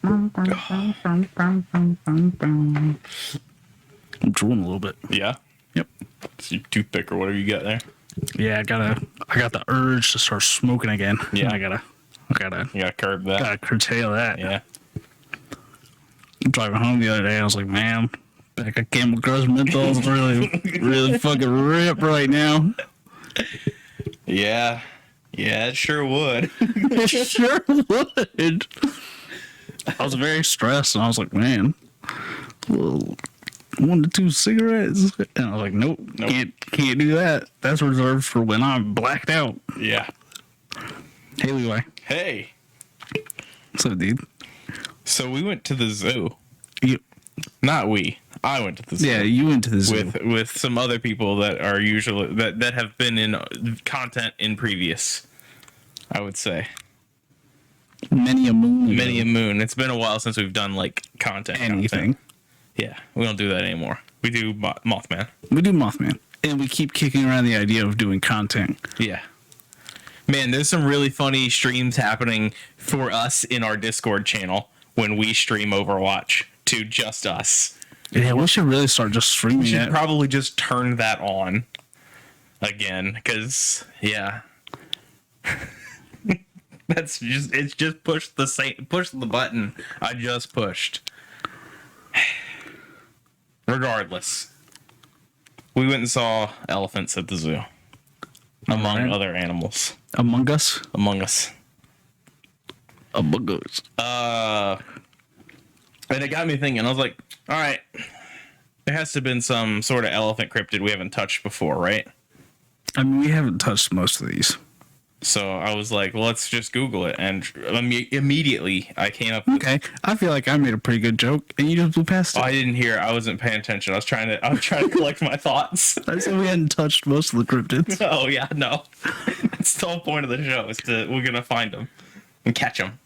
I'm drooling a little bit. Yeah. Yep. It's your toothpick or whatever you got there. Yeah, I got the urge to start smoking again. Yeah. I gotta You gotta curb that. gotta curtail that. Yeah. Driving home the other day, I was like, man, back of Camel Crush menthols really fucking rip right now. Yeah. Yeah, it sure would. It sure would. I was very stressed, and I was like, man, well, 1 to 2 cigarettes, and I was like, nope. Can't do that. That's reserved for when I'm blacked out. Yeah. Hey, Levi. Hey. What's up, dude? So we went to the zoo. You, Not we. I went to the zoo. yeah, you went to the zoo. With some other people that are usually that have been in content in previous, I would say. Many a moon. Many a moon. It's been a while since we've done like content. Anything. Yeah, we don't do that anymore. We do Mothman. We do Mothman. And we keep kicking around the idea of doing content. Yeah. Man, there's some really funny streams happening for us in our Discord channel when we stream Overwatch to just us. Yeah, we should really start just streaming We should it. probably just turn that on again, because yeah. It's just push the button I just pushed. Regardless, we went and saw elephants at the zoo, among Alright. other animals. Among Us? Among Us. Among Us. And it got me thinking. I was like, all right, there has to have been some sort of elephant cryptid we haven't touched before, right? I mean, we haven't touched most of these. So I was like, well, let's just Google it. And immediately I came up with, Okay, I feel like I made a pretty good joke, and you just blew past oh, it. I didn't hear. I wasn't paying attention. I was trying to collect my thoughts. I said we hadn't touched most of the cryptids. Oh yeah, no. That's the whole point of the show is we're gonna find them and catch them.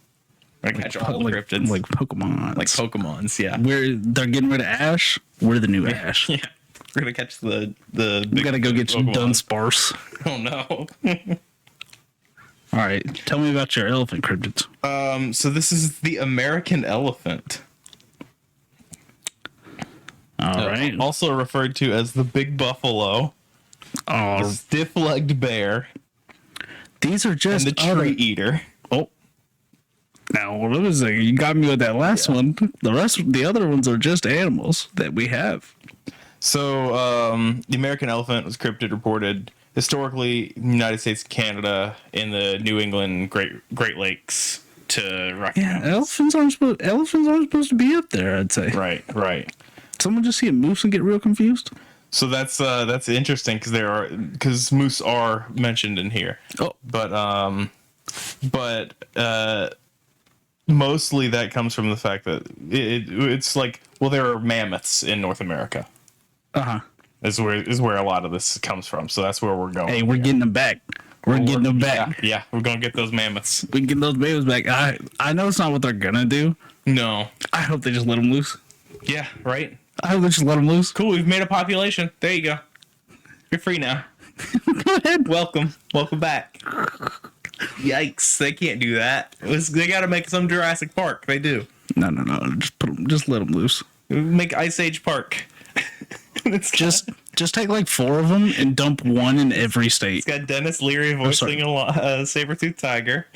We're gonna catch all the cryptids, like Pokemon. like Pokemons. Yeah, They're getting rid of Ash. We're the new Ash. yeah. We're gonna catch the. We gotta go get you Dunsparce. Oh no. All right, tell me about your elephant cryptids. So this is the American elephant. All right. Also referred to as the big buffalo, Oh, stiff-legged bear, these are and just the tree eater. Oh, now what was it? You got me with that last one. The other ones are just animals that we have. So the American elephant was cryptid reported historically in the United States, Canada, in the New England Great Lakes to Rocky Yeah, Mountains. elephants aren't supposed to be up there. I'd say. Right. Someone just see a moose and get real confused. So that's interesting because moose are mentioned in here. Oh, But mostly that comes from the fact that it's like, well, there are mammoths in North America. uh-huh. Is where a lot of this comes from. So that's where we're going. Hey, we're getting them back. We're getting them back. Yeah, we're gonna get those mammoths. We can get those babies back. I know it's not what they're gonna do. No. I hope they just let them loose. Yeah, right. I hope they just let them loose. Cool. We've made a population. There you go. You're free now. Go ahead. Welcome back. Yikes! They can't do that. They got to make some Jurassic Park. They do. No. Just let them loose. Make Ice Age Park. Just take like 4 of them and dump one in every state. It's got Dennis Leary voicing a saber-toothed tiger.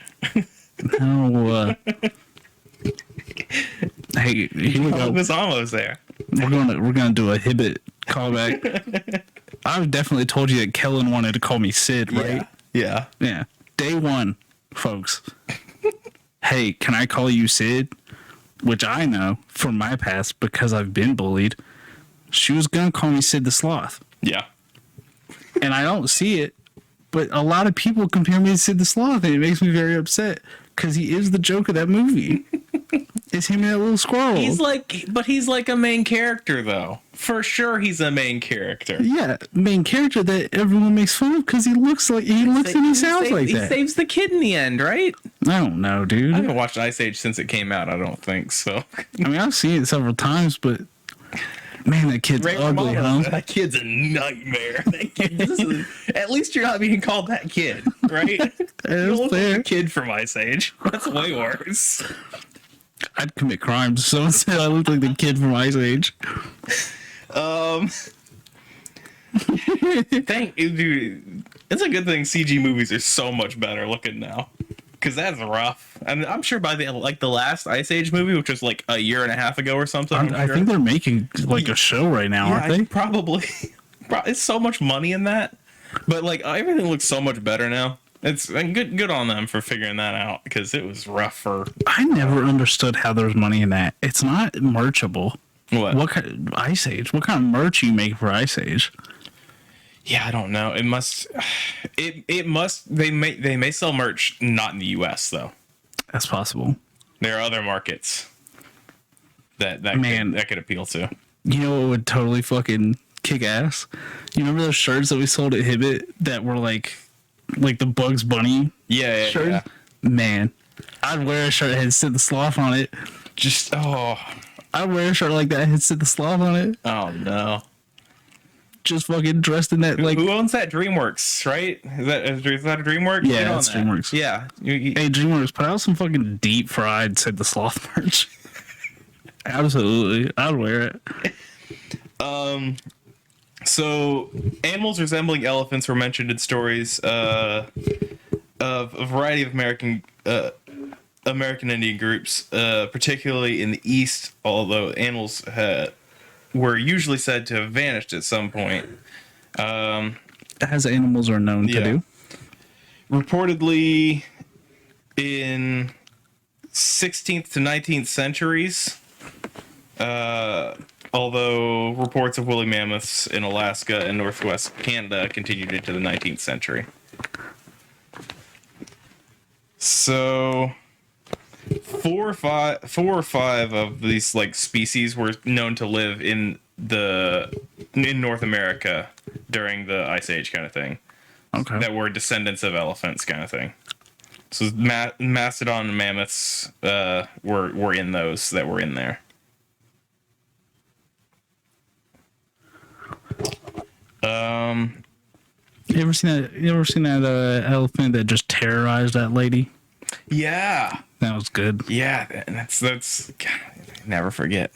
No. Hey, here we I go. was almost there. We're gonna do a Hibbit callback. I've definitely told you that Kellen wanted to call me Sid, right? Yeah. Yeah. Day 1, folks. Hey, can I call you Sid? Which I know from my past because I've been bullied. She was gonna call me Sid the Sloth, Yeah. and I don't see it. But a lot of people compare me to Sid the Sloth, and it makes me very upset because he is the joke of that movie. It's him and that little squirrel. He's like a main character though. For sure, he's a main character. Yeah, main character that everyone makes fun of because he looks and he sounds like He that. saves the kid in the end, right? I don't know, dude. I haven't watched Ice Age since it came out. I don't think so. I mean, I've seen it several times, but man, that kid's Ray ugly, Romano, huh? that kid's a nightmare. At least you're not being called that kid, right? You don't look like fair. a kid from Ice Age. That's way worse. I'd commit crimes. Someone said I looked like the kid from Ice Age. Dude, it's a good thing CG movies are so much better looking now, because that's rough. And I'm sure by the last Ice Age movie, which was like a year and a half ago or something. I think they're making like a show right now, aren't they? Probably. It's so much money in that, but like everything looks so much better now. It's good on them for figuring that out, because it was rough for. I never understood how there's money in that. It's not merchable. What kind of Ice Age? What kind of merch you make for Ice Age? Yeah, I don't know. It must. It must. They may sell merch not in the U.S. though. That's possible. There are other markets that could appeal to. You know what would totally fucking kick ass? You remember those shirts that we sold at Hibbit that were like the Bugs Bunny shirt? Yeah. Man, I'd wear a shirt that had Sid the Sloth on it. I'd wear a shirt like that had Sid the Sloth on it. Oh no. Just fucking dressed in that like. Who owns that? DreamWorks, right? Is that a DreamWorks? Yeah, that's DreamWorks. Yeah. Hey, DreamWorks, put out some fucking deep fried Sid the Sloth merch. Absolutely, I'd wear it. So animals resembling elephants were mentioned in stories of a variety of American Indian groups, particularly in the East. Although animals were usually said to have vanished at some point. As animals are known to do. Reportedly in 16th to 19th centuries, although reports of woolly mammoths in Alaska and northwest Canada continued into the 19th century. So four or five of these like species were known to live in North America during the Ice Age kind of thing. Okay. That were descendants of elephants kind of thing. So mastodon and mammoths were in those that were in there. You ever seen that elephant that just terrorized that lady? Yeah, that was good. Yeah, that's God, I never forget.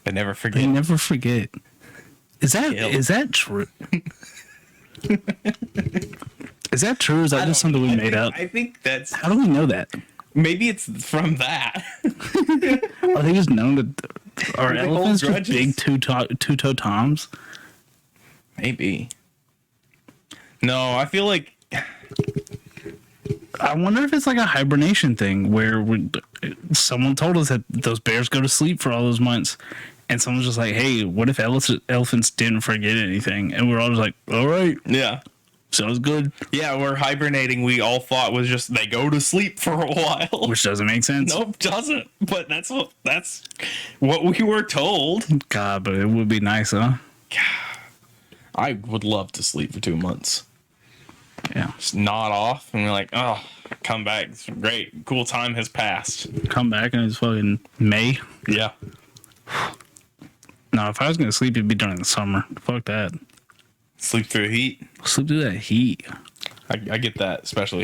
They never forget. Is that true? Is that true? Or is that just something we made up? I think that's. How do we know that? Maybe it's from that. Are they just known to? Are elephants just big two-toe toms? Maybe. No, I feel like. I wonder if it's like a hibernation thing where someone told us that those bears go to sleep for all those months, and someone's just like, "Hey, what if elephants didn't forget anything?" And we're all just like, "All right, yeah, sounds good." Yeah, we're hibernating. We all thought was just they go to sleep for a while, which doesn't make sense. Nope, doesn't. But that's what we were told. God, but it would be nice, huh? God, I would love to sleep for 2 months. Yeah, just nod off and we're like, oh, come back. It's great. Cool time has passed. Come back and it's fucking May. Yeah. No, if I was gonna sleep, it'd be during the summer. Fuck that. Sleep through heat. Sleep through that heat. I get that, especially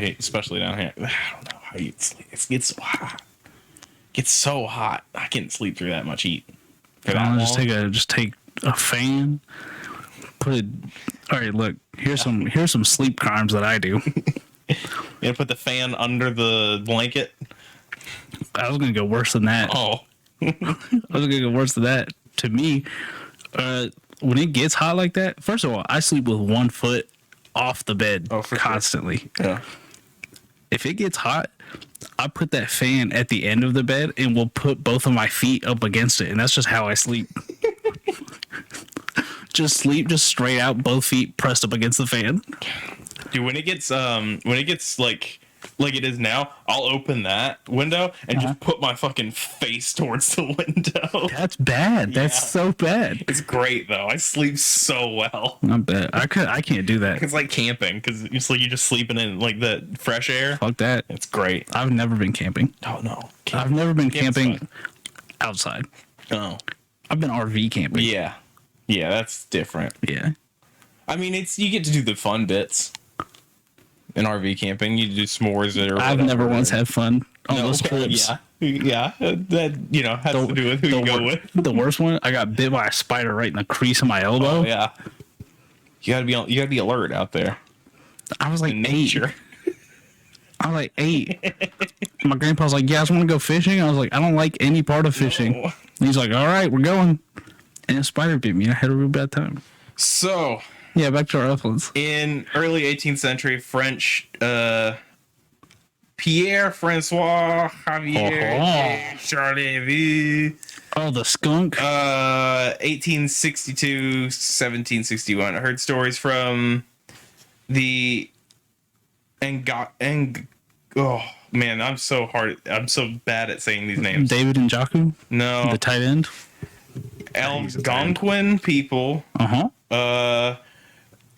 down here. I don't know how you sleep. It gets so hot. It gets so hot. I can't sleep through that much heat. Just take a fan. Put it. All right, look. Here's some sleep crimes that I do. You put the fan under the blanket. I was gonna go worse than that. Oh. I was gonna go worse than that. To me, when it gets hot like that, first of all, I sleep with 1 foot off the bed constantly. Sure. Yeah. If it gets hot, I put that fan at the end of the bed and will put both of my feet up against it, and that's just how I sleep. Just straight out, both feet pressed up against the fan. Dude, when it gets like it is now, I'll open that window and just put my fucking face towards the window. That's bad. That's so bad. It's great though. I sleep so well. Not bad. I can't do that. It's like camping because you're just sleeping in like the fresh air. Fuck that. It's great. I've never been camping. Oh no. I've never been camping outside. Oh. I've been RV camping. Yeah. Yeah, that's different. Yeah. I mean, you get to do the fun bits. in RV camping. You do s'mores or I've whatever. never once had fun on No, those trips. yeah. That has to do with who you go with. The worst one, I got bit by a spider right in the crease of my elbow. Oh yeah, you gotta be alert out there. I was like In 8. nature. I was like 8. My grandpa was like, "You guys want to go fishing?" I was like, "I don't like any part of fishing." No. He's like, "All right, we're going." And a spider bit me. I had a real bad time. So, Yeah, back to our uplands. in early 18th century, French Pierre Francois Javier Charleville, Oh, the skunk. 1862 1761. I heard stories from the oh man, I'm so bad at saying these names. David and Jaku, No, the tight end. Algonquin people Uh-huh.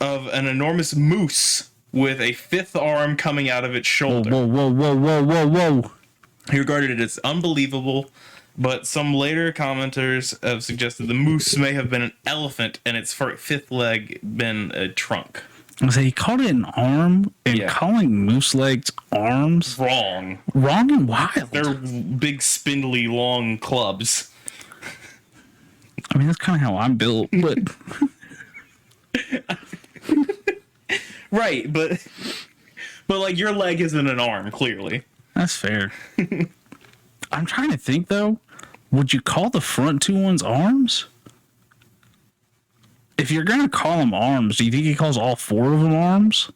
of an enormous moose with a fifth arm coming out of its shoulder. Whoa. He regarded it as unbelievable, but some later commenters have suggested the moose may have been an elephant and its fifth leg been a trunk. I was like, he called it an arm, and Yeah. calling moose legs arms Wrong. wrong and wild. They're big, spindly, long clubs. I mean, that's kind of how I'm built, but Right, but like your leg isn't an arm, clearly. that's fair. I'm trying to think though. Would you call the front two ones arms? If you're gonna call them arms, do you think he calls all 4 of them arms?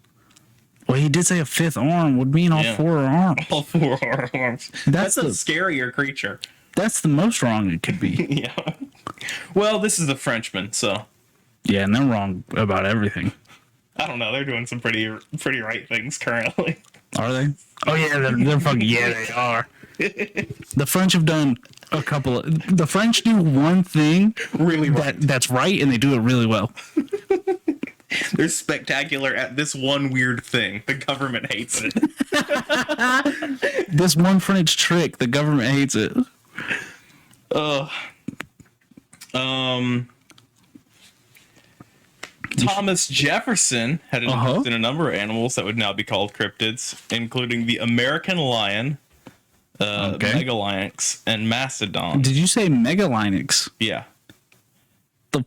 Well, he did say a fifth arm would mean all Yeah. 4 are arms. All 4 are arms. That's That's a the- scarier creature. That's the most wrong it could be. Yeah. Well, this is the Frenchman, so Yeah, and they're wrong about everything. I don't know. They're doing some pretty right things currently. Are they? Oh yeah, they're fucking yeah, they are. The French have done a couple of. The French do one thing Really right. that's right, and they do it really well. They're spectacular at this one weird thing. The government hates it. This one French trick, the government hates it. Thomas Jefferson had an Uh-huh. interest in a number of animals that would now be called cryptids, including the American lion, Okay. megalynx, and mastodon. Did you say megalynx? Yeah. The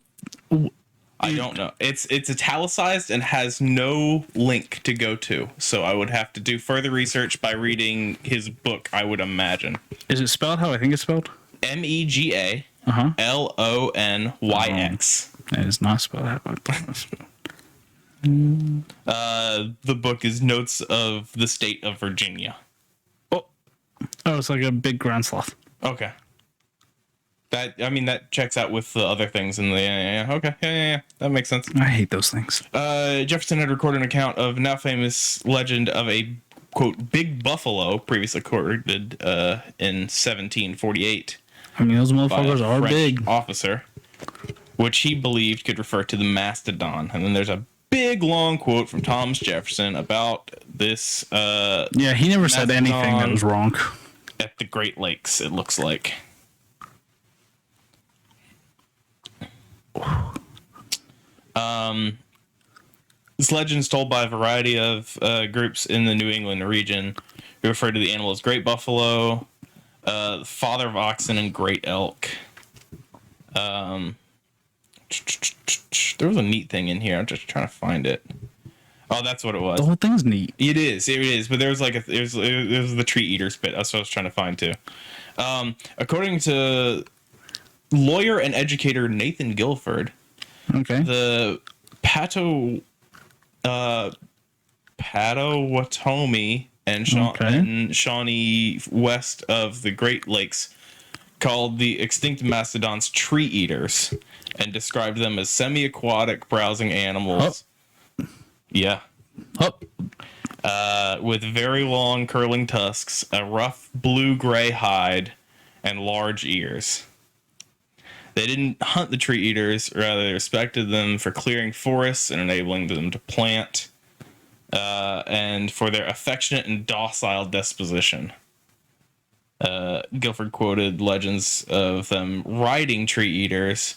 I don't know. It's italicized and has no link to go to. So I would have to do further research by reading his book, I would imagine. is it spelled how I think it's spelled? Megalonyx. It is not spelled how I thought it was spelled. The book is Notes of the State of Virginia. Oh, it's like a big ground sloth. Okay. That checks out with the other things in the okay. Yeah. That makes sense. I hate those things. Jefferson had recorded an account of now famous legend of a quote big buffalo previously recorded in 1748 I mean, those by motherfuckers a are French big. officer, which he believed could refer to the mastodon. And then there's a big long quote from Thomas Jefferson about this Yeah, he never said anything that was wrong. at the Great Lakes, it looks like. This legend is told by a variety of groups in the New England region who refer to the animal as great buffalo, father of oxen, and great elk. There was a neat thing in here. I'm just trying to find it. Oh, that's what it was. The whole thing's neat. It is. But there was like it was the tree eaters bit. That's what I was trying to find too. According to lawyer and educator Nathan Guilford, Okay. the Potawatomi and Shawnee west of the Great Lakes called the extinct mastodons tree eaters and described them as semi-aquatic browsing animals. Yeah. With very long curling tusks, a rough blue-gray hide, and large ears. They didn't hunt the tree eaters, rather they respected them for clearing forests and enabling them to plant, and for their affectionate and docile disposition. Guilford quoted legends of them riding tree eaters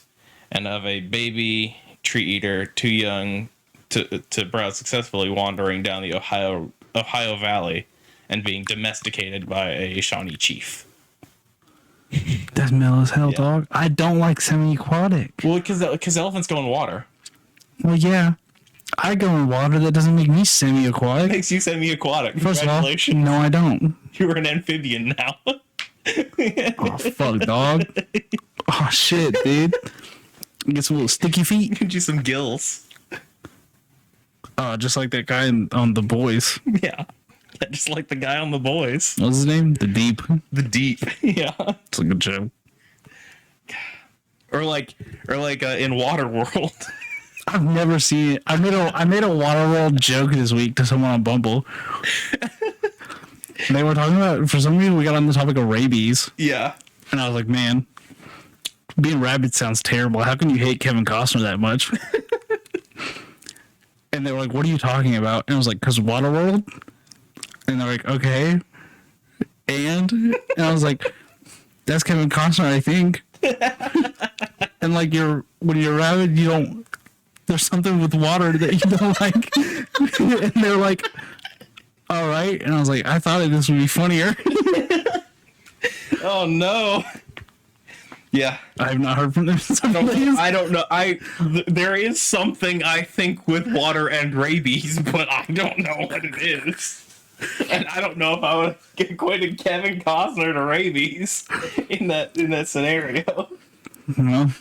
and of a baby tree eater too young to browse successfully, wandering down the Ohio Valley and being domesticated by a Shawnee chief. That's mellow as hell, Yeah. dog. I don't like semi-aquatic. Well, because elephants go in water. Well, yeah. I go in water. That doesn't make me semi-aquatic. Makes you semi-aquatic. First of all, Congratulations. no, I don't. You're an amphibian now. Oh, fuck, dog. Oh, shit, dude. Get some little sticky feet. Gives you some gills. Just like that guy on The Boys. Yeah. Just like the guy on The Boys. What's his name? The Deep. The Deep. Yeah. It's a good joke. Or like in Waterworld. I've never seen it. I made a Waterworld joke this week to someone on Bumble. They were talking about, for some reason, we got on the topic of rabies. Yeah. And I was like, man, being rabid sounds terrible. How can you hate Kevin Costner that much? And they were like, what are you talking about? And I was like, because Waterworld? And they're like, okay. And I was like, that's Kevin Costner, I think. And like, when you're rabid, you don't, there's something with water that you don't like. And they're like, all right. And I was like, I thought this would be funnier. Oh no. Yeah. I have not heard from them. I don't know. There is something I think with water and rabies, but I don't know what it is. And I don't know if I would get equated Kevin Costner to rabies in that scenario. Well,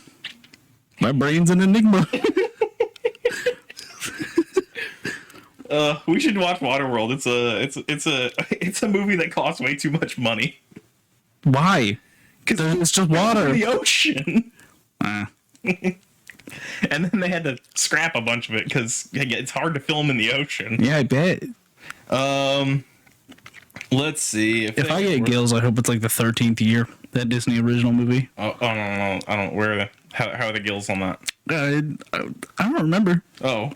my brain's an enigma. We should watch Waterworld. It's a movie that costs way too much money. Why? Because it's just water. The ocean. And then they had to scrap a bunch of it because it's hard to film in the ocean. Yeah, I bet. Let's see If I get gills, I hope it's like the 13th year. That Disney original movie. Oh no, I don't. Where are how are the gills on that? I don't remember. Oh.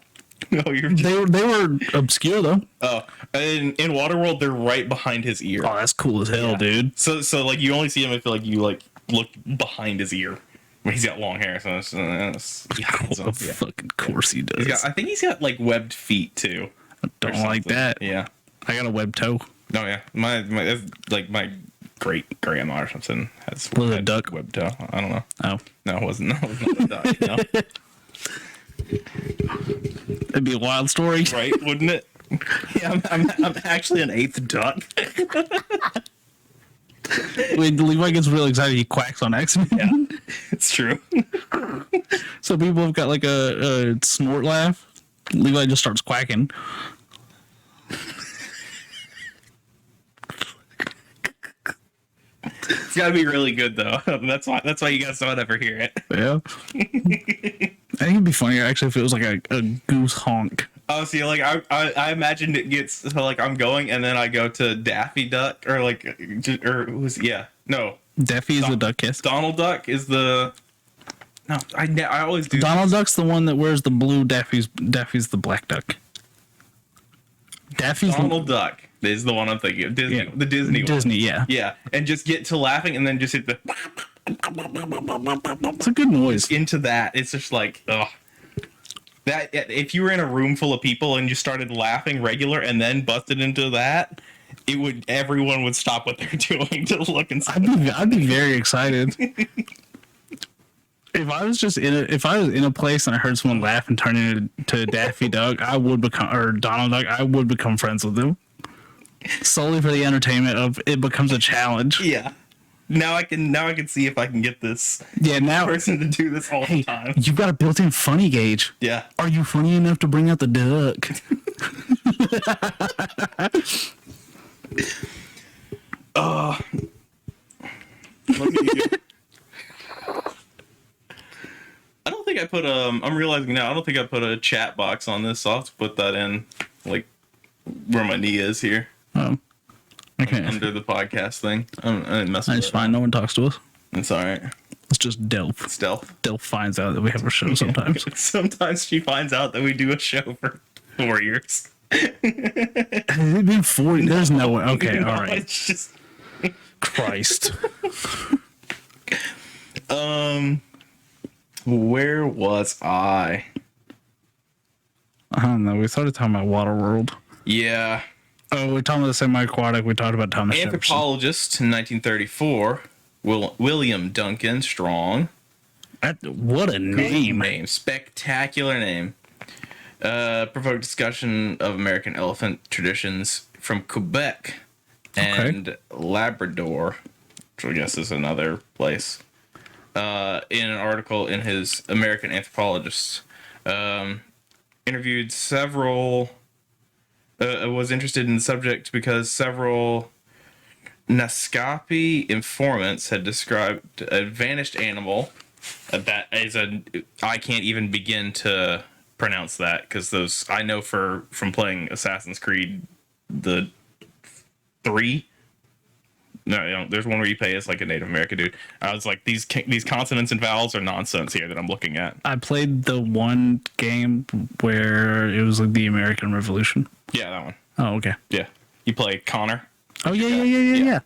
No, you're just... They were obscure though. Oh, in Waterworld, they're right behind his ear. Oh, that's cool as hell, dude. So like you only see him if like you like look behind his ear. When he's got long hair, so it's Of fucking course he does. I think he's got like webbed feet too. I don't like that. Yeah. I got a web toe. Oh yeah, my that's like my great grandma or something has Was it a duck? webbed toe. I don't know. Oh, No, it wasn't. No, it was not a duck. No. that'd be a wild story. Right? Wouldn't it? Yeah, I'm actually an eighth duck. When Levi gets really excited, he quacks on accident. Yeah, it's true. So people have got like a snort laugh. Levi just starts quacking. It's got to be really good though. That's why you guys don't ever hear it. Yeah. I think it'd be funnier actually if it was like a goose honk. Oh, see, like I imagined it gets so like I'm going and then I go to Daffy Duck or like or who's no Daffy is the duck kiss. Donald Duck is the I always do Donald Duck's the one that wears the blue. Daffy's the black duck. Daffy's Donald Duck is the one I'm thinking of. Disney, Yeah. the Disney one. Disney, yeah. Yeah, and just get to laughing and then just hit the It's a good noise. into that. It's just like ugh. That if you were in a room full of people and you started laughing regular and then busted into that, everyone would stop what they're doing to look and stuff. I'd be very excited. If I was in a place and I heard someone laugh and turn into Daffy Duck, or Donald Duck, I would become friends with them. Solely for the entertainment of it becomes a challenge. Yeah. Now I can see if I can get this person to do this all the time. You've got a built-in funny gauge. Yeah. Are you funny enough to bring out the duck? Let me I don't think I put I'm realizing now I don't think I put a chat box on this, so I'll have to put that in like where my knee is here. Oh. Okay. Under the podcast thing. I didn't mess with It's it. fine. No one talks to us. It's alright. It's just Delph. Stealth. Delph finds out that we have a show sometimes. Sometimes she finds out that we do a show for 4 years. Has it been 4 years? There's no way. Okay, No, all right. It's just Christ. where was I? I don't know. We started talking about Waterworld. Yeah. Oh, we're talking about the semi-aquatic. We talked about Thomas Jefferson. Anthropologist in 1934, William Duncan Strong. What a name. Spectacular name. Provoked discussion of American elephant traditions from Quebec and Labrador, which I guess is another place, in an article in his American Anthropologist. Interviewed several, was interested in the subject because several Naskapi informants had described a vanished animal that is I can't even begin to pronounce that because those I know from playing Assassin's Creed the 3. No, there's one where you play as like a Native American dude. I was like, these consonants and vowels are nonsense here that I'm looking at. I played the one game where it was like the American Revolution. Yeah, that one. Oh, okay. Yeah, you play Connor. Oh yeah.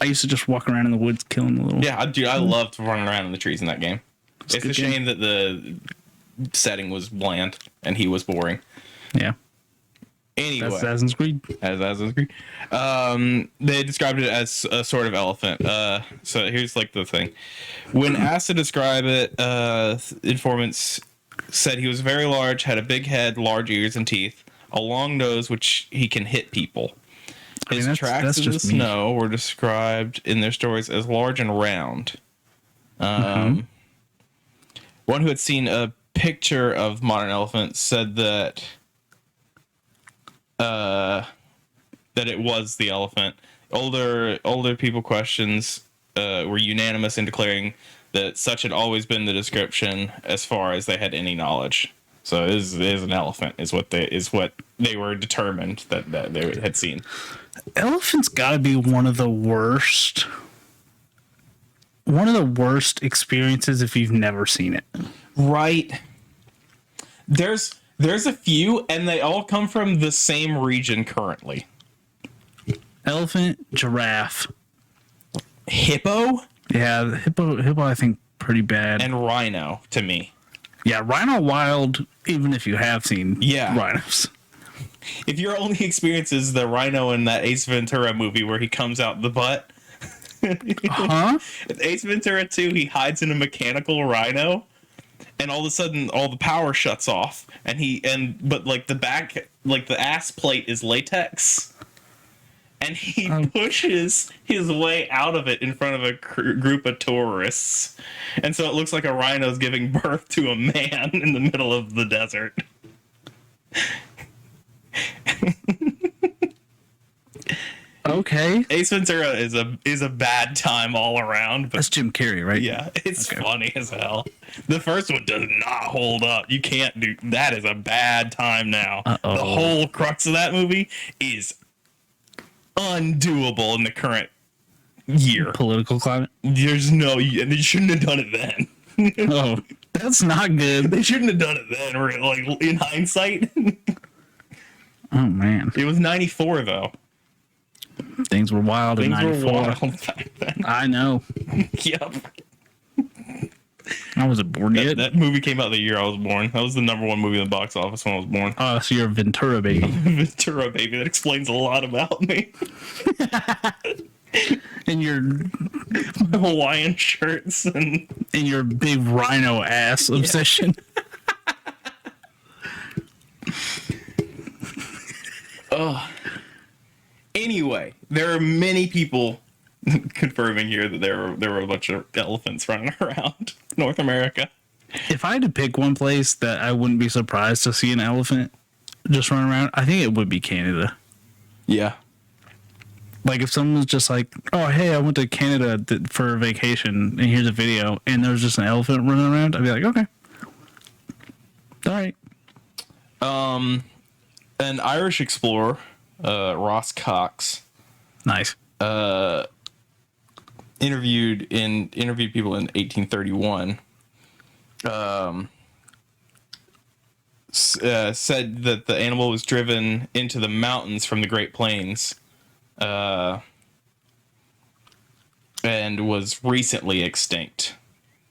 I used to just walk around in the woods killing the little. Yeah, I loved running around in the trees in that game. It's a shame that the setting was bland and he was boring. Yeah. Anyway, that's Assassin's Creed. Assassin's Creed. They described it as a sort of elephant. So here's like the thing. When asked to describe it, informants said he was very large, had a big head, large ears and teeth, a long nose which he can hit people. His tracks in the snow were described in their stories as large and round. One who had seen a picture of modern elephants said that it was the elephant. Older people questions were unanimous in declaring that such had always been the description as far as they had any knowledge. So it is an elephant is what they were determined that they had seen. Elephants got to be one of the worst experiences if you've never seen it. Right. There's a few, and they all come from the same region currently. Elephant, giraffe, hippo. Yeah, the hippo. I think pretty bad. And rhino to me. Yeah, rhino wild. Even if you have seen rhinos. If your only experience is the rhino in that Ace Ventura movie where he comes out the butt. Ace Ventura 2, he hides in a mechanical rhino, and all of a sudden all the power shuts off, but like the back, like the ass plate is latex, and he pushes his way out of it in front of a group of tourists, and so it looks like a rhino's giving birth to a man in the middle of the desert. Okay. Ace Ventura is a bad time all around. But that's Jim Carrey, right? Yeah, it's funny as hell. The first one does not hold up. You can't do that. Is a bad time now. Uh-oh. The whole crux of that movie is undoable in the current year. Political climate. There's no, and they shouldn't have done it then. Oh, that's not good. They shouldn't have done it then. Like in hindsight. Oh man, it was 94 though. Things were wild in 94. Were wild back then. I know. Yep. I wasn't born yet. That movie came out the year I was born. That was the #1 movie in the box office when I was born. Oh, so you're a Ventura baby. Ventura baby. That explains a lot about me. And your Hawaiian shirts and your big rhino ass obsession. Anyway, there are many people confirming here that there were a bunch of elephants running around North America. If I had to pick one place that I wouldn't be surprised to see an elephant just run around, I think it would be Canada. Yeah. Like if someone was just like, oh, hey, I went to Canada for a vacation and here's a video and there's just an elephant running around, I'd be like, okay. All right. An Irish explorer, Ross Cox. Nice. Interviewed people in 1831. Said that the animal was driven into the mountains from the Great Plains, and was recently extinct.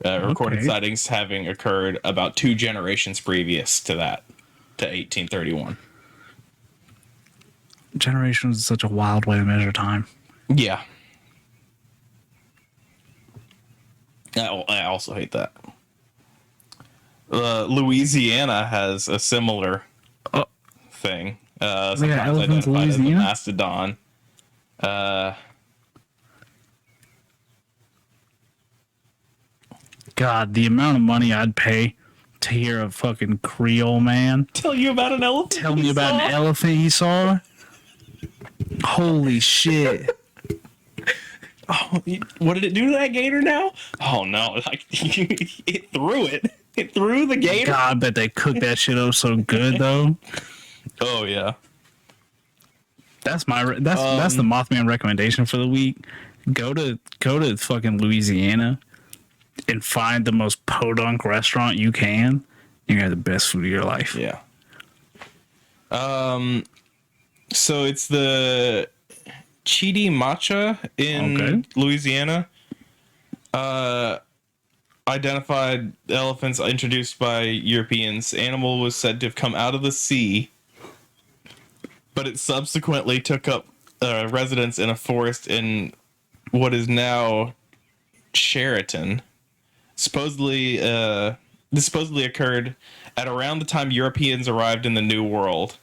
Recorded sightings having occurred about 2 generations previous to that. to 1831. Generations is such a wild way to measure time. Yeah. I also hate that. Louisiana has a similar thing. Sometimes elephants in identified as a Louisiana? mastodon. God, the amount of money I'd pay to hear a fucking Creole man Tell you about an elephant. tell me about an elephant he saw. Holy shit. Oh, what did it do to that gator now? Oh no, like it threw it. It threw the gator. God, I bet they cook that shit up so good though. Oh yeah. That's the Mothman recommendation for the week. Go to fucking Louisiana and find the most podunk restaurant you can. You're gonna have the best food of your life. Yeah. So it's the Chidi Macha in Louisiana. Identified elephants introduced by Europeans. Animal was said to have come out of the sea, but it subsequently took up residence in a forest in what is now Sheraton. This supposedly occurred at around the time Europeans arrived in the New World.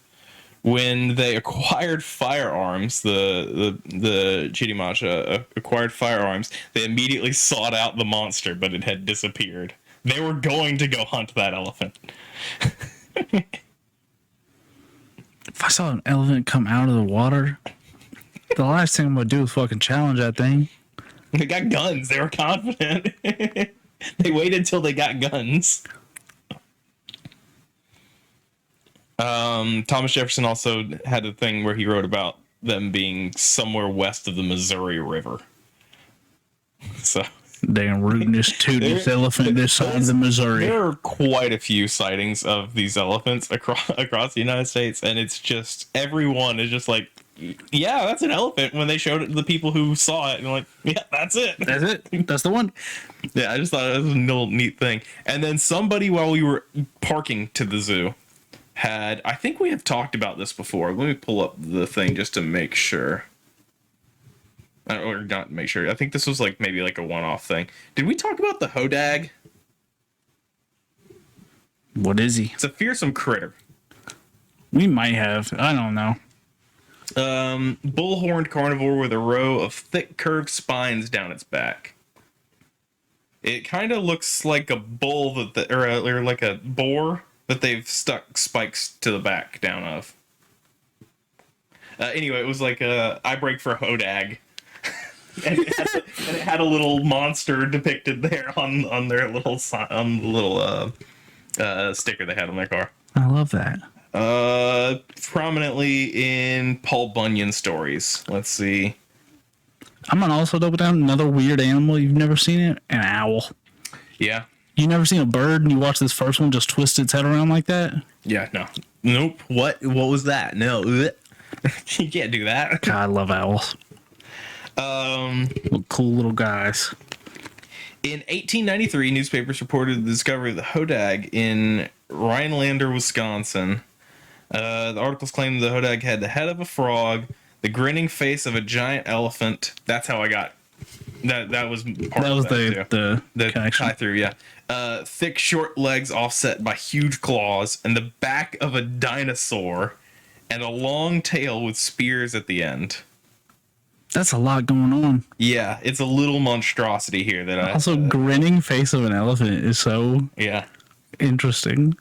When they acquired firearms, the Chitimacha acquired firearms, they immediately sought out the monster, but it had disappeared. They were going to go hunt that elephant. If I saw an elephant come out of the water, the last thing I'm gonna do is fucking challenge that thing. They got guns. They were confident. They waited till they got guns. Thomas Jefferson also had a thing where he wrote about them being somewhere west of the Missouri River. So damn rooting this elephant this side of the Missouri. There are quite a few sightings of these elephants across the United States, and it's just everyone is just like, yeah, that's an elephant. When they showed it to the people who saw it, and like, yeah, that's it. That's it. That's the one. Yeah, I just thought it was a little neat thing. And then somebody, while we were parking to the zoo, I think we have talked about this before. Let me pull up the thing just to make sure. Or not make sure. I think this was maybe a one-off thing. Did we talk about the hodag? What is he? It's a fearsome critter. We might have. I don't know. Bull-horned carnivore with a row of thick curved spines down its back. It kind of looks like a bull or like a boar that they've stuck spikes to the back down of. Anyway, it was like I break for a hodag. and it had a little monster depicted there on their little sticker they had on their car. I love that. Prominently in Paul Bunyan stories. Let's see. I'm gonna also double down another weird animal. You've never seen it? An owl. Yeah. You never seen a bird and you watch this first one just twist its head around like that? Yeah, no. Nope. What was that? No. You can't do that. God, I love owls. Cool little guys. In 1893, newspapers reported the discovery of the hodag in Rhinelander, Wisconsin. The articles claimed the hodag had the head of a frog, the grinning face of a giant elephant. That's how I got that was part that of was that the connection. Tie through, yeah. Thick, short legs offset by huge claws, and the back of a dinosaur, and a long tail with spears at the end. That's a lot going on. Yeah, it's a little monstrosity here that also grinning face of an elephant is so interesting.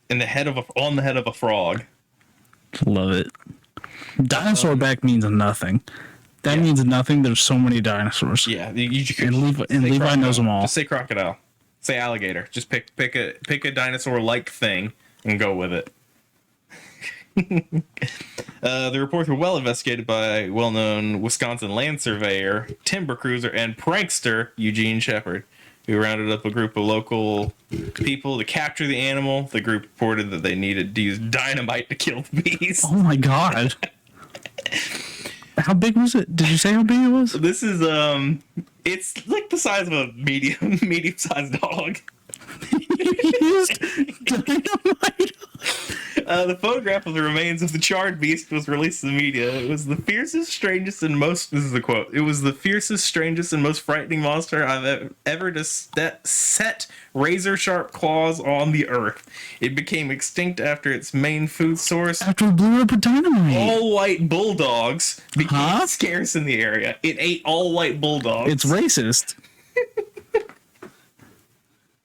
And on the head of a frog. Love it. Dinosaur back means nothing. That means nothing. There's so many dinosaurs. Yeah, and Levi knows them all. Just say crocodile. Say alligator. Just pick a dinosaur-like thing and go with it. The reports were well investigated by well-known Wisconsin land surveyor, timber cruiser, and prankster Eugene Shepard, who rounded up a group of local people to capture the animal. The group reported that they needed to use dynamite to kill the beast. Oh my god. How big was it? Did you say how big it was? This is it's like the size of a medium-sized dog. used dynamite. The photograph of the remains of the charred beast was released to the media. It was the fiercest, strangest, and most. This is the quote. It was the fiercest, strangest, and most frightening monster I've ever set razor sharp claws on the earth. It became extinct after its main food source, After it blew up with dynamite. all white bulldogs, became Huh? scarce in the area. It ate all white bulldogs. It's racist.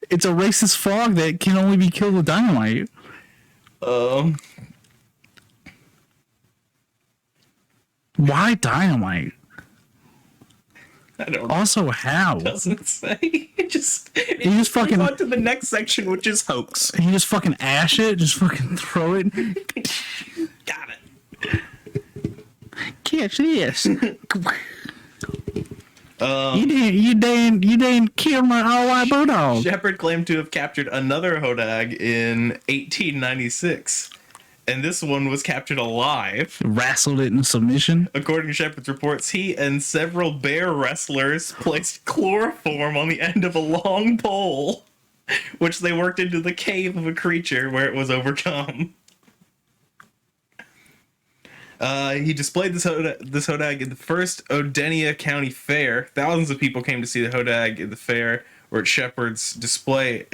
It's a racist frog that can only be killed with dynamite. Why dynamite? I don't know. Also, how? Doesn't say. It just just fucking- moves on to the next section, which is hoax. You just fucking ash it, just fucking throw it. Got it. Catch this. You didn't kill my all white bulldog. Shepard claimed to have captured another hodag in 1896, and this one was captured alive. Wrestled it in submission. According to Shepard's reports, he and several bear wrestlers placed chloroform on the end of a long pole, which they worked into the cave of a creature where it was overcome. He displayed this hodag in the first Odenia County Fair. Thousands of people came to see the hodag at the fair, or at Shepard's display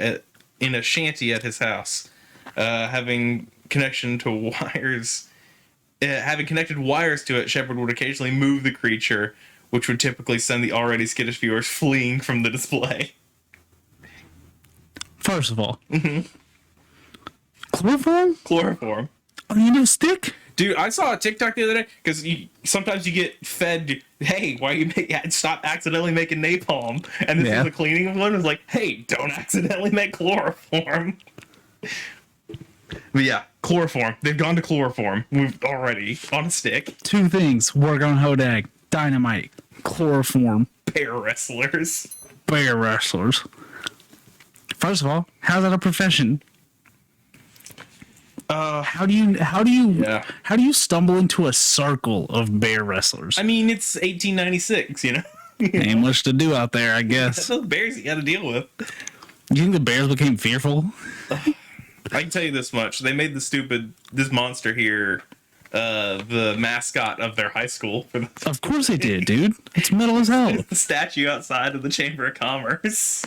in a shanty at his house. Having connected wires to it, Shepard would occasionally move the creature, which would typically send the already skittish viewers fleeing from the display. First of all, chloroform? Chloroform. You need a stick? Dude, I saw a TikTok the other day because sometimes you get fed, hey, why you stop accidentally making napalm? And this is the cleaning one. It was like, hey, don't accidentally make chloroform. But yeah, chloroform. They've gone to chloroform. We've already on a stick. Two things work on hodag: dynamite, chloroform, Bear wrestlers. bear wrestlers. First of all, how's that a profession? How do you stumble into a circle of bear wrestlers? I mean, it's 1896, you know? Ain't much to do out there, I That's guess. those bears you got to deal with. You think the bears became fearful? I can tell you this much. They made this monster here the mascot of their high school. For Of course they did, dude. It's metal as hell. the statue outside of the Chamber of Commerce.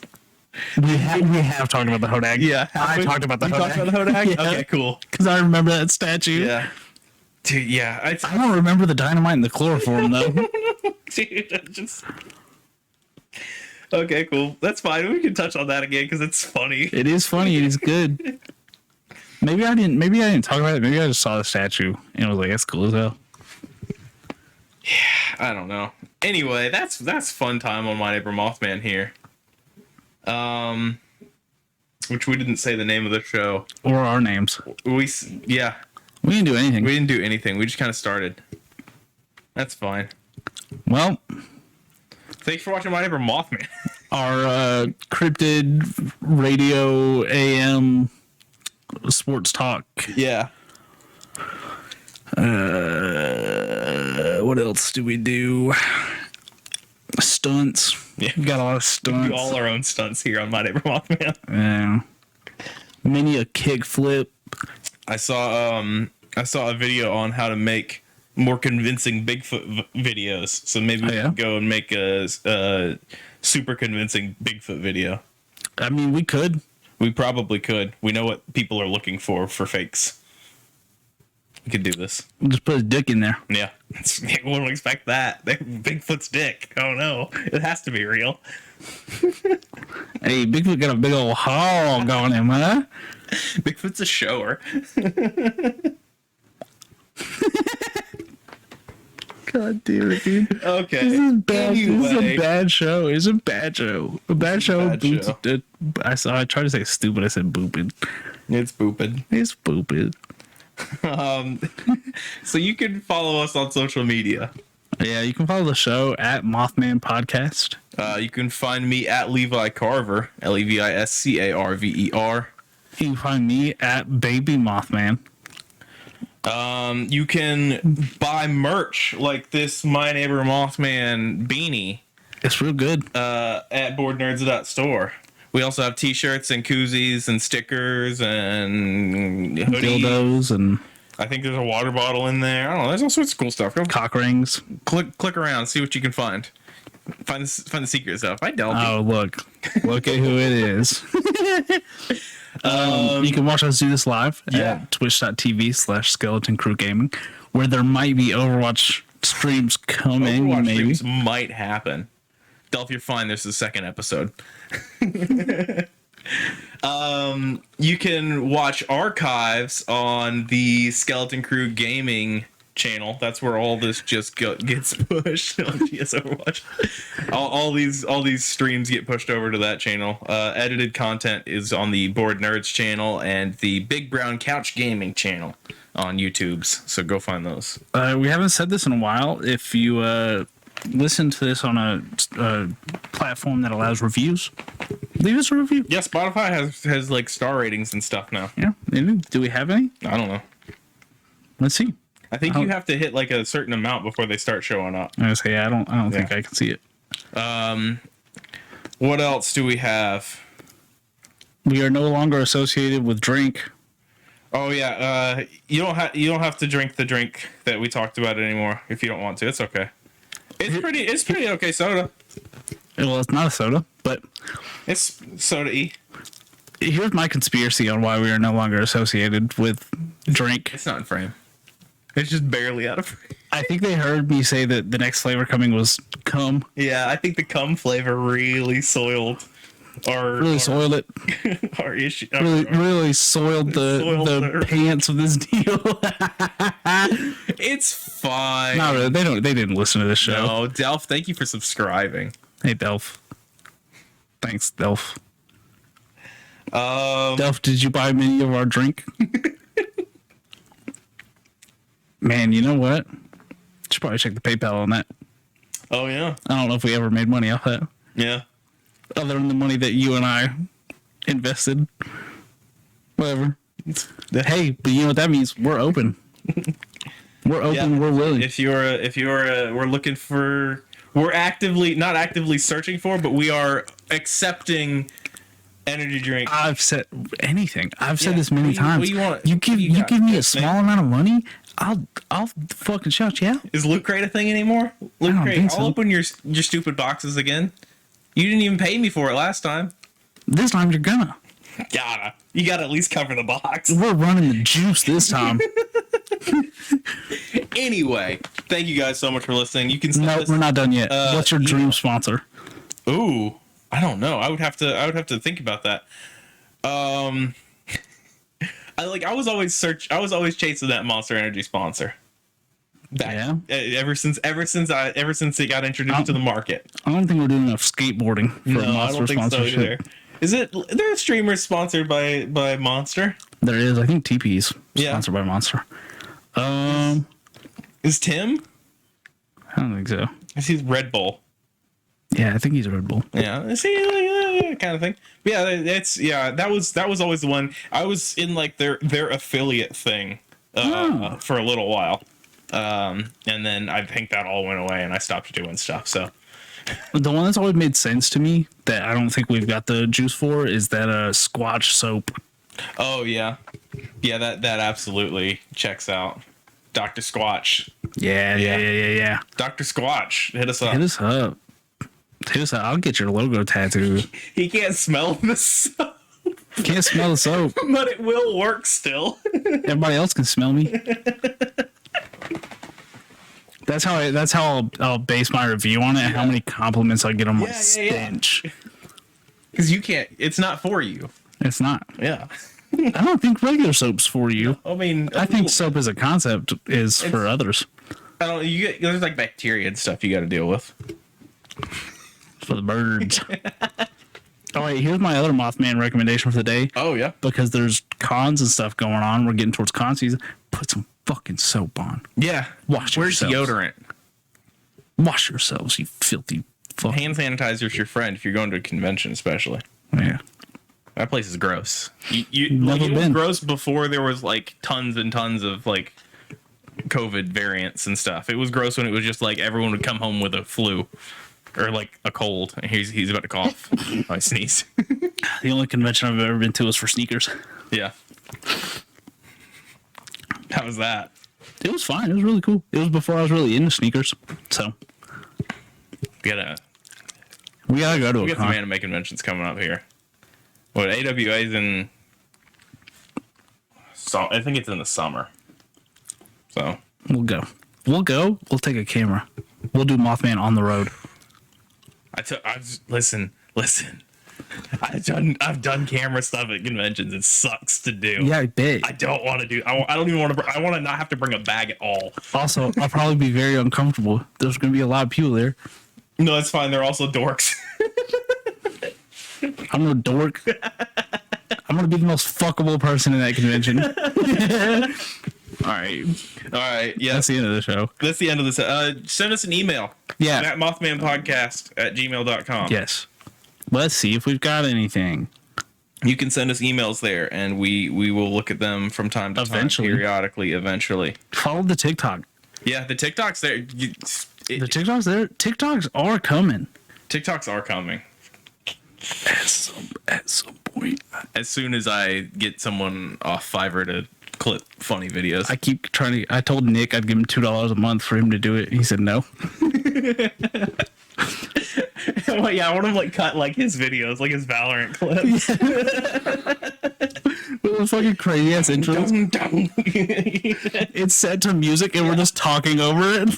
We have talked about the hodag. Yeah. I talked about the hodag. Talked about the hodag? Yeah. Okay, cool. Because I remember that statue. Yeah. Dude, yeah. I don't remember the dynamite and the chloroform, though. Dude, just... Okay, cool. That's fine. We can touch on that again because it's funny. It is funny. It is good. Maybe I didn't talk about it. Maybe I just saw the statue and I was like, that's cool as hell. I don't know. Anyway, that's fun time on My Neighbor Mothman here. Which we didn't say the name of the show. Or our names. We We didn't do anything. didn't do anything. We just kind of started. That's fine. Well, Thanks for watching My Neighbor Mothman. our cryptid radio AM sports talk. Yeah. What else do we do? Stunts. Yeah. We got a lot of We stunts. do all our own stunts here on My Neighbor Mothman. Yeah. Many a kickflip. I saw a video on how to make more convincing Bigfoot videos. So maybe we can go and make a super convincing Bigfoot video. I mean, we could. We probably could. We know what people are looking for fakes. We could do this. We'll just put his dick in there. Yeah. You wouldn't expect that. Bigfoot's dick. Oh no. It has to be real. Hey, Bigfoot got a big old hog on him, huh? Bigfoot's a shower. God damn it, dude. Okay. This is bad. Anyway. This is a bad show. It's a bad show. A bad show. bad show. I tried to say stupid. I said booping. It's booping. It's booping. So you can follow us on social media. Yeah, you can follow the show at Mothman Podcast. You can find me at Levi Carver, LevisCarver. You can find me at Baby Mothman. You can buy merch like this My Neighbor Mothman beanie It's real good. at boardnerds.store. We also have t-shirts and koozies and stickers and hoodies. Dildos and I think there's a water bottle in there. I don't know. There's all sorts of cool stuff. Go cock rings. click around, see what you can find. Find the secret stuff. I doubt. Oh, look at who it is. You can watch us do this live at twitch.tv/skeleton crew gaming, where there might be Overwatch streams coming. Overwatch maybe streams might happen. Delph, you're fine. This is the second episode. You can watch archives on the Skeleton Crew Gaming channel. That's where all this just gets pushed on GS Overwatch. all these streams get pushed over to that channel. Edited content is on the Bored Nerds channel and the Big Brown Couch Gaming channel on YouTube's. So go find those. we haven't said this in a while. If you listen to this on a platform that allows reviews, leave us a review. Yeah, Spotify has like star ratings and stuff now. Yeah, maybe. Do we have any? I don't know. Let's see. I think you have to hit like a certain amount before they start showing up. I say, I don't think I can see it. What else do we have? We are no longer associated with drink. Oh yeah, you don't have to drink the drink that we talked about anymore if you don't want to. It's okay. It's pretty okay soda. Well, it's not a soda, but It's soda-y. here's my conspiracy on why we are no longer associated with drink. It's not in frame. It's just barely out of frame. I think they heard me say that the next flavor coming was cum. Yeah, I think the cum flavor really soiled Really soiled it. our issue. Really soiled the pants of this deal. It's fine. Not really. They didn't listen to this show. No, Delph, thank you for subscribing. Hey, Delph. Thanks, Delph. Um, Delph, did you buy many of our drink? Man, you know what? Should probably check the PayPal on that. oh yeah, I don't know if we ever made money off that, yeah. other than the money that you and I invested. Whatever. Hey, but you know what that means? We're open. We're open. Yeah. We're willing. We're looking for. We're not actively searching for, but we are accepting energy drink. I've said anything. I've said Yeah. this many What times. do you want? You give You got me a this, small amount of money, I'll fucking shout you out. Is Loot Crate a thing anymore? Loot don't Crate. think I'll so. open your stupid boxes again. You didn't even pay me for it last time. This time you're gonna. You gotta at least cover the box. We're running the juice this time. Anyway, thank you guys so much for listening. You can. No, we're not done yet. What's your dream sponsor? Ooh, I don't know. I would have to think about that. I was always chasing that Monster Energy sponsor. Yeah. Ever since it got introduced to the market. I don't think we're doing enough skateboarding for a No, I Monster don't think so sponsorship. either. Is there a streamer sponsored by Monster? There is. I think TP's Yeah. sponsored by Monster. Is Tim? I don't think so. Is he Red Bull? Yeah, I think he's Red Bull. Yeah, is he kind of thing? But yeah, that was always the one. I was in like their affiliate thing for a little while, and then I think that all went away and I stopped doing stuff. So The one that's always made sense to me that I don't think we've got the juice for is that Squatch soap. oh yeah, that absolutely checks out. Dr. Squatch, Yeah. Dr. Squatch, hit us up. Hit us up. I'll get your logo tattooed. He can't smell the soap, Can't smell the soap. but it will work still. Everybody else can smell me. That's how I'll base my review on it. How many compliments I get on my stench. Because you can't. It's not for you. It's not. Yeah. I don't think regular soap's for you. I mean, I think soap as a concept is for others. I don't. There's like bacteria and stuff you got to deal with. For the birds. Oh wait, here's my other Mothman recommendation for the day. Oh yeah. Because there's cons and stuff going on. We're getting towards con season. Put some fucking soap on. Yeah. Wash Where's yourselves. deodorant? Wash yourselves, you filthy fuck. Hand sanitizer's your friend if you're going to a convention, especially. Yeah. That place is gross. Never It was been. gross before there was like tons and tons of like COVID variants and stuff. It was gross when it was just like everyone would come home with a flu or like a cold. And he's about to cough. I sneeze. The only convention I've ever been to was for sneakers. Yeah. How was that? It was fine. It was really cool. It was before I was really into sneakers. So we gotta go to We a got some con. anime conventions coming up here. What, AWA's in... So, I think it's in the summer. So... We'll go. We'll take a camera. We'll do Mothman on the road. Listen. I've done camera stuff at conventions. It sucks to do. Yeah, I bet. I don't want to do. I don't even want to. I want to not have to bring a bag at all. Also, I'll probably be very uncomfortable. There's going to be a lot of people there. No, that's fine. They're also dorks. I'm no dork. I'm going to be the most fuckable person in that convention. All right. Yeah, That's the end of the show. that's the end of this. Send us an email. Yeah. At mothmanpodcast@gmail.com. Yes. Let's see if we've got anything. You can send us emails there, and we will look at them from time to Eventually. time, periodically, eventually. Follow the TikTok. Yeah, the TikToks there. The TikToks there. TikToks are coming. TikToks are coming. At some point. As soon as I get someone off Fiverr to clip funny videos. I keep trying to. I told Nick I'd give him $2 a month for him to do it. He said no. Well, yeah, I want him like cut like his videos, like his Valorant clips. With those fucking crazy ass intros. Dum, dum. It's set to music and we're just talking over it.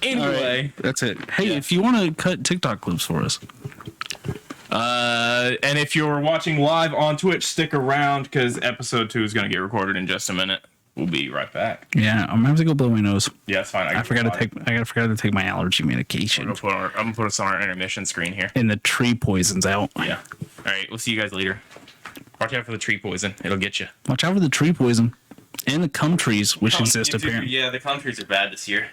Anyway, That's it. Hey, if you want to cut TikTok clips for us. and if you're watching live on Twitch, stick around because episode 2 is going to get recorded in just a minute. We'll be right back. Yeah, I'm gonna have to go blow my nose. Yeah, it's fine. I forgot to take my allergy medication. I'm gonna put us on our intermission screen here. And the tree poison's out. Yeah. All right. We'll see you guys later. Watch out for the tree poison. It'll get you. Watch out for the tree poison. And the cum trees, which exist apparently. Yeah, the cum trees are bad this year.